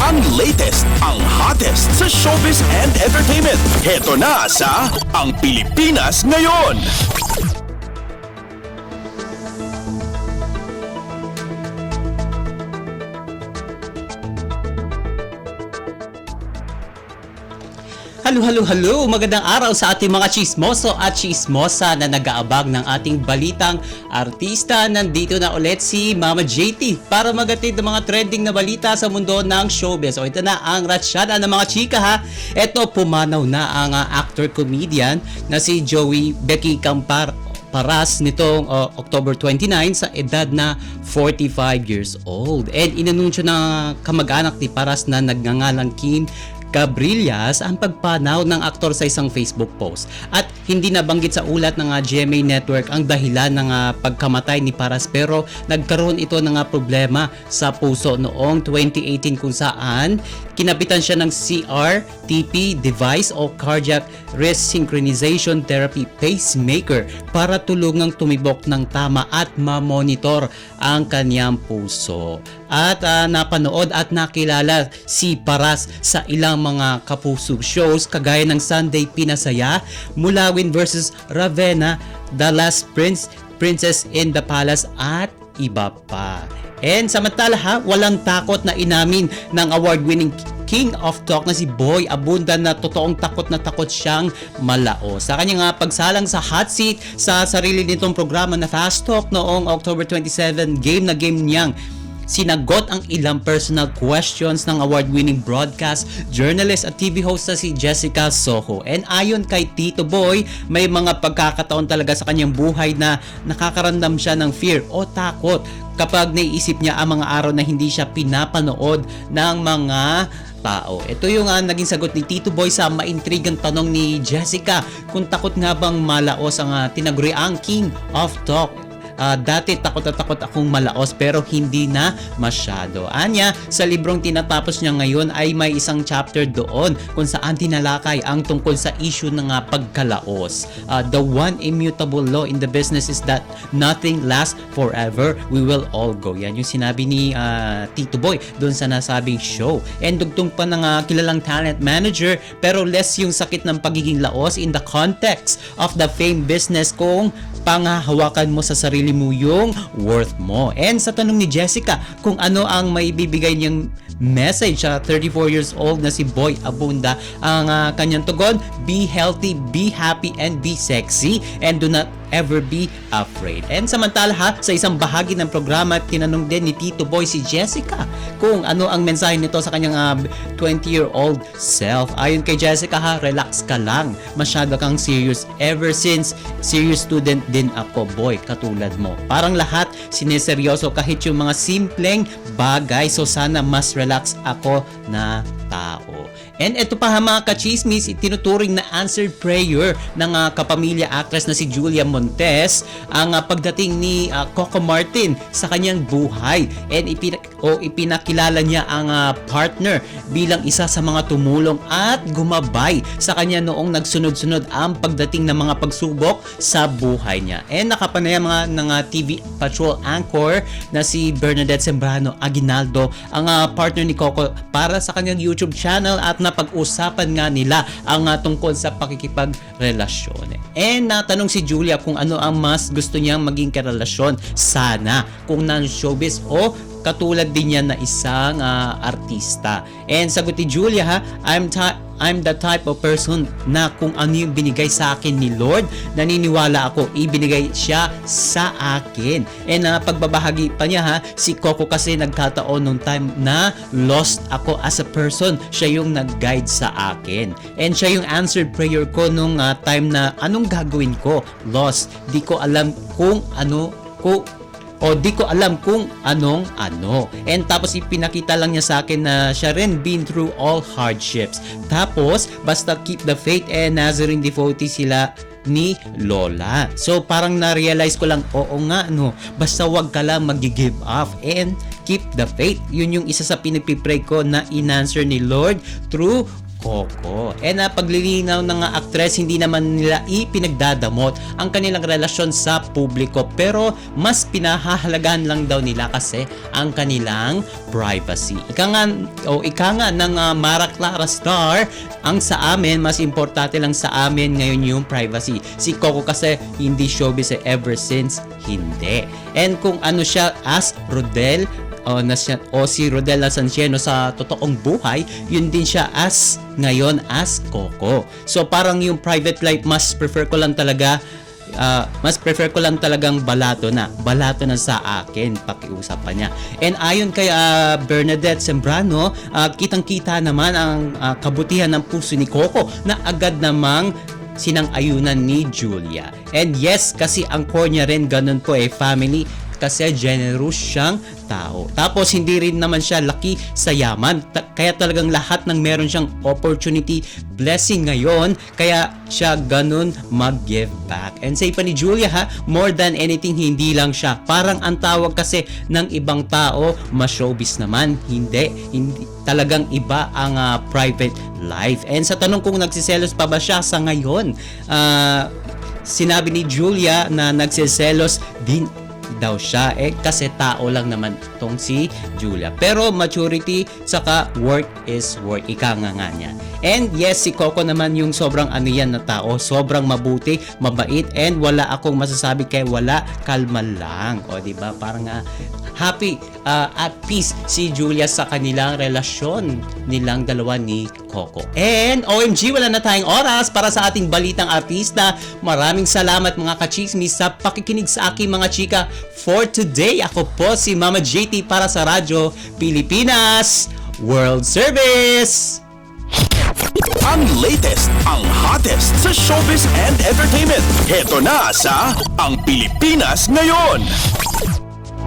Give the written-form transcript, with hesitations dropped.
Ang latest, ang hottest sa showbiz and entertainment. Heto na sa Ang Pilipinas Ngayon. Hello! Magandang araw sa ating mga chismoso at chismosa na nag-aabang ng ating balitang artista. Nandito na ulit si Mama JT para magatid ng mga trending na balita sa mundo ng showbiz. O ito na ang ratsyada ng mga chika ha. Ito pumanaw na ang actor-comedian na si Joey Becky Paras nitong October 29 sa edad na 45 years old. And inanunsyo na kamag-anak ni Paras na nagngangalang Kim Cabrillas ang pagpanaw ng aktor sa isang Facebook post. At hindi nabanggit sa ulat ng GMA Network ang dahilan ng pagkamatay ni Paras, pero nagkaroon ito ng problema sa puso noong 2018 kung saan kinapitan siya ng CRTP device o Cardiac Resynchronization Therapy pacemaker para tulungang tumibok ng tama at ma-monitor ang kanyang puso. At napanood at nakilala si Paras sa ilang mga kapuso shows kagaya ng Sunday Pinasaya, Mulawin vs. Ravenna, The Last Princess in the Palace at iba pa. And samantala walang takot na inamin ng award-winning King of Talk na si Boy Abunda na totoong takot na takot siyang malao. Sa kanyang pagsalang sa hot seat sa sarili nitong programa na Fast Talk noong October 27, game niyang sinagot ang ilang personal questions ng award-winning broadcast journalist at TV host na si Jessica Soho. And ayon kay Tito Boy, may mga pagkakataon talaga sa kanyang buhay na nakakaramdam siya ng fear o takot kapag naiisip niya ang mga araw na hindi siya pinapanood ng mga tao. Ito yung naging sagot ni Tito Boy sa maintrigang tanong ni Jessica kung takot nga bang malaos ang tinaguriang King of Talk. Dati takot na takot akong malaos pero hindi na masyado. Anya, sa librong tinatapos niya ngayon ay may isang chapter doon kung saan tinalakay ang tungkol sa issue ng pagkalaos. The one immutable law in the business is that nothing lasts forever. We will all go. Yan yung sinabi ni Tito Boy doon sa nasabing show. And dugtong pa ng kilalang talent manager, pero less yung sakit ng pagiging laos in the context of the fame business kung panghahawakan mo sa sarili mo yung worth mo. And sa tanong ni Jessica kung ano ang maibibigay niyang message sa 34 years old na si Boy Abunda, ang kanyang tugon, be healthy, be happy, and be sexy, and do not ever be afraid. And samantala sa isang bahagi ng programa, tinanong din ni Tito Boy si Jessica kung ano ang mensahe nito sa kanyang 20-year-old self. Ayon kay Jessica relax ka lang, masyado kang serious. Ever since, serious student din ako, boy, katulad mo. Parang lahat sineseryoso kahit yung mga simpleng bagay, so sana mas relax ako na tao. And ito pa mga kachismis, itinuturing na answered prayer ng kapamilya actress na si Julia Montes ang pagdating ni Coco Martin sa kanyang buhay. And ipinakilala niya ang partner bilang isa sa mga tumulong at gumabay sa kanya noong nagsunod-sunod ang pagdating ng mga pagsubok sa buhay niya. And nakapanayam ng TV Patrol anchor na si Bernadette Sembrano Aguinaldo ang partner ni Coco para sa kanyang YouTube channel at napag-usapan nga nila ang tungkol sa pakikipagrelasyon. And natanong si Julia kung ano ang mas gusto niyang maging karelasyon sana, kung non-showbiz o katulad din niya na isang artista. And sagot ni Julia I'm the type of person na kung ano yung binigay sa akin ni Lord, naniniwala ako ibinigay siya sa akin. And pagbabahagi pa niya si Coco kasi nagkataon nung time na lost ako as a person, siya yung nag-guide sa akin. And siya yung answered prayer ko nung time na anong gagawin ko, lost, di ko alam kung anong ano. And tapos ipinakita lang niya sa akin na siya rin been through all hardships. Tapos basta keep the faith, and Nazarene devotee sila ni Lola. So parang na-realize ko lang, oo nga basta wag ka lang mag-give up and keep the faith. Yun yung isa sa pinagpipray ko na in-answer ni Lord through Coco. And paglilinaw ng aktres, hindi naman nila ipinagdadamot ang kanilang relasyon sa publiko, pero mas pinahahalagahan lang daw nila kasi ang kanilang privacy. Ika nga ng Mara Clara Star, ang sa amin, mas importante lang sa amin ngayon yung privacy. Si Coco kasi hindi showbiz ever since hindi. And kung ano siya as Rodel, o si Rodel Sanciano sa totoong buhay, yun din siya as ngayon as Coco. So parang yung private life, mas prefer ko lang talagang balato na sa akin pakiusapan niya. And ayon kay Bernadette Sembrano, kitang-kita naman ang kabutihan ng puso ni Coco na agad namang sinang-ayunan ni Julia. And yes, kasi ang core niya rin ganun po family, kasi generous siyang tao. Tapos hindi rin naman siya laki sa yaman. Kaya talagang lahat ng meron siyang opportunity, blessing ngayon, kaya siya ganun mag-give back. And say pa ni Julia more than anything, hindi lang siya. Parang ang tawag kasi ng ibang tao, ma-showbiz naman. Hindi talagang iba ang private life. And sa tanong kung nagsiselos pa ba siya sa ngayon, sinabi ni Julia na nagsiselos din daw siya kasi tao lang naman tong si Julia, pero maturity saka work is work, ika nga niya. And yes, si Coco naman yung sobrang yan na tao, sobrang mabuti, mabait, and wala akong masasabi kay wala, kalma lang, di ba? Parang happy, at peace si Julia sa kanilang relasyon nilang dalawa ni Coco. And OMG, wala na tayong oras para sa ating balitang artista. Maraming salamat mga kachismis sa pakikinig sa aking mga chika for today. Ako po si Mama JT para sa Radyo Pilipinas World Service. Ang latest, ang hottest sa showbiz and entertainment. Heto na sa Ang Pilipinas Ngayon.